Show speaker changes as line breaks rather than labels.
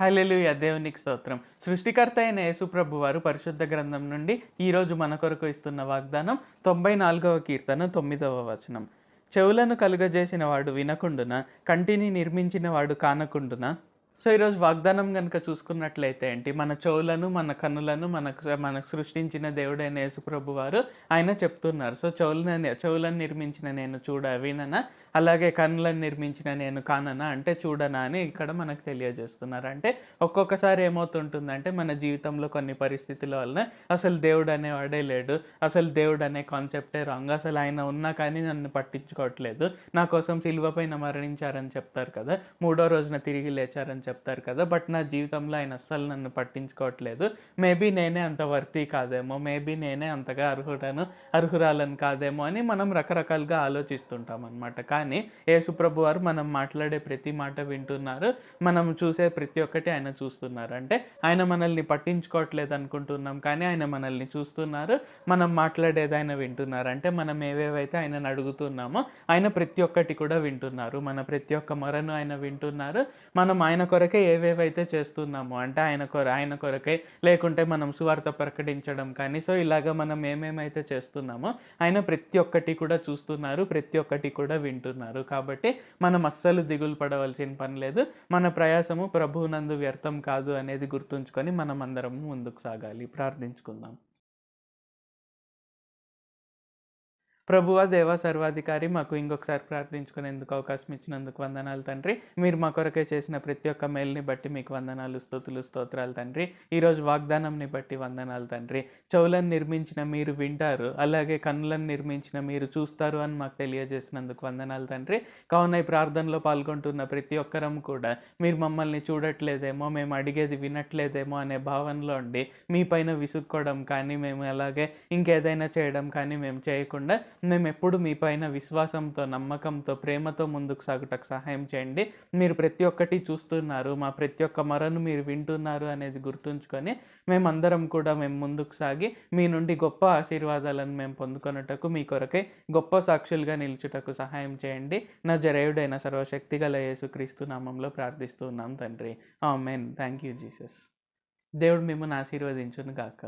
హల్లెలూయా! దేవునికి స్తోత్రం. సృష్టికర్త అయిన యేసు ప్రభువారు పరిశుద్ధ గ్రంథం నుండి ఈరోజు మన కొరకు ఇస్తున్న వాగ్దానం 94వ కీర్తన 9వ వచనం. చెవులను కలుగజేసిన వాడు వినకుండునా, కంటిని నిర్మించిన వాడు కానకుండునా. సో, ఈరోజు వాగ్దానం గనుక చూసుకున్నట్లయితే ఏంటి, మన చెవులను, మన కన్నులను మనకు సృష్టించిన దేవుడైన యేసు ప్రభువారు ఆయన చెప్తున్నారు. సో, చెవులను నిర్మించిన నేను విననా, అలాగే కన్నులను నిర్మించిన నేను కాననా, అంటే చూడనా అని ఇక్కడ మనకు తెలియజేస్తున్నారు. అంటే ఒక్కొక్కసారి ఏమవుతుంటుందంటే మన జీవితంలో కొన్ని పరిస్థితుల వలన అసలు దేవుడు అనేవాడే లేడు, అసలు దేవుడు అనే కాన్సెప్టే రాంగ్, అసలు ఆయన ఉన్నా కానీ నన్ను పట్టించుకోవట్లేదు, నా కోసం సిలువ పైన మరణించారని చెప్తారు కదా, మూడో రోజున తిరిగి లేచారని చెప్తారు కదా, బట్ నా జీవితంలో ఆయన అస్సలు నన్ను పట్టించుకోవట్లేదు, మేబీ నేనే అంత వర్తీ కాదేమో, మేబీ నేనే అంతగా అర్హురాలను కాదేమో అని మనం రకరకాలుగా ఆలోచిస్తుంటాం అనమాట. కానీ యేసుప్రభు వారు మనం మాట్లాడే ప్రతి మాట వింటున్నారు, మనం చూసే ప్రతి ఒక్కటి ఆయన చూస్తున్నారు. అంటే ఆయన మనల్ని పట్టించుకోవట్లేదు అనుకుంటున్నాం, కానీ ఆయన మనల్ని చూస్తున్నారు, మనం మాట్లాడేది ఆయన వింటున్నారు. అంటే మనం ఏవేవైతే ఆయనను అడుగుతున్నామో ఆయన ప్రతి ఒక్కటి కూడా వింటున్నారు, మన ప్రతి ఒక్క మొరను ఆయన వింటున్నారు. మనం ఆయన కొరకే ఏవేవైతే చేస్తున్నామో, అంటే ఆయన కొరకే, లేకుంటే మనం సువార్త ప్రకటించడం కానీ, సో ఇలాగ మనం ఏమేమైతే చేస్తున్నామో ఆయన ప్రతి ఒక్కటి కూడా చూస్తున్నారు, ప్రతి ఒక్కటి కూడా వింటున్నారు. కాబట్టి మనం అస్సలు దిగులు పడవలసిన పని లేదు, మన ప్రయాసము ప్రభువునందు వ్యర్థం కాదు అనేది గుర్తుంచుకొని మనం అందరం ముందుకు సాగాలి. ప్రార్థించుకుందాం. ప్రభువా, దేవా, సర్వాధికారి, మాకు ఇంకొకసారి ప్రార్థించుకునేందుకు అవకాశం ఇచ్చినందుకు వందనాలు తండ్రి. మీరు మా కొరకే చేసిన ప్రతి ఒక్క మేలుని బట్టి మీకు వందనాలు, స్తుతులు, స్తోత్రాలు తండ్రి. ఈరోజు వాగ్దానంని బట్టి వందనాలు తండ్రి. చెవులను నిర్మించిన మీరు వింటారు, అలాగే కన్నులను నిర్మించిన మీరు చూస్తారు అని మాకు తెలియజేసినందుకు వందనాలు తండ్రి. కావున ఈ ప్రార్థనలో పాల్గొంటున్న ప్రతి ఒక్కరం కూడా మీరు మమ్మల్ని చూడట్లేదేమో, మేము అడిగేది వినట్లేదేమో అనే భావనలో ఉండి మీ పైన విసుక్కోవడం కానీ, మేము అలాగే ఇంకేదైనా చేయడం కానీ మేము చేయకుండా మేము ఎప్పుడు మీ పైన విశ్వాసంతో, నమ్మకంతో, ప్రేమతో ముందుకు సాగుటకు సహాయం చేయండి. మీరు ప్రతి ఒక్కటి చూస్తున్నారు, మా ప్రతి ఒక్క మొరను మీరు వింటున్నారు అనేది గుర్తుంచుకొని మేమందరం కూడా మేము ముందుకు సాగి మీ నుండి గొప్ప ఆశీర్వాదాలను మేము పొందుకొనుటకు, మీ కొరకై గొప్ప సాక్షులుగా నిలుచుటకు సహాయం చేయండి. నజరేయుడైన సర్వశక్తిగల యేసుక్రీస్తు నామంలో ప్రార్థిస్తూ ఉన్నాం తండ్రి. ఆమేన్. Thank you Jesus. దేవుడు మిమ్మల్ని ఆశీర్వదించును గాక.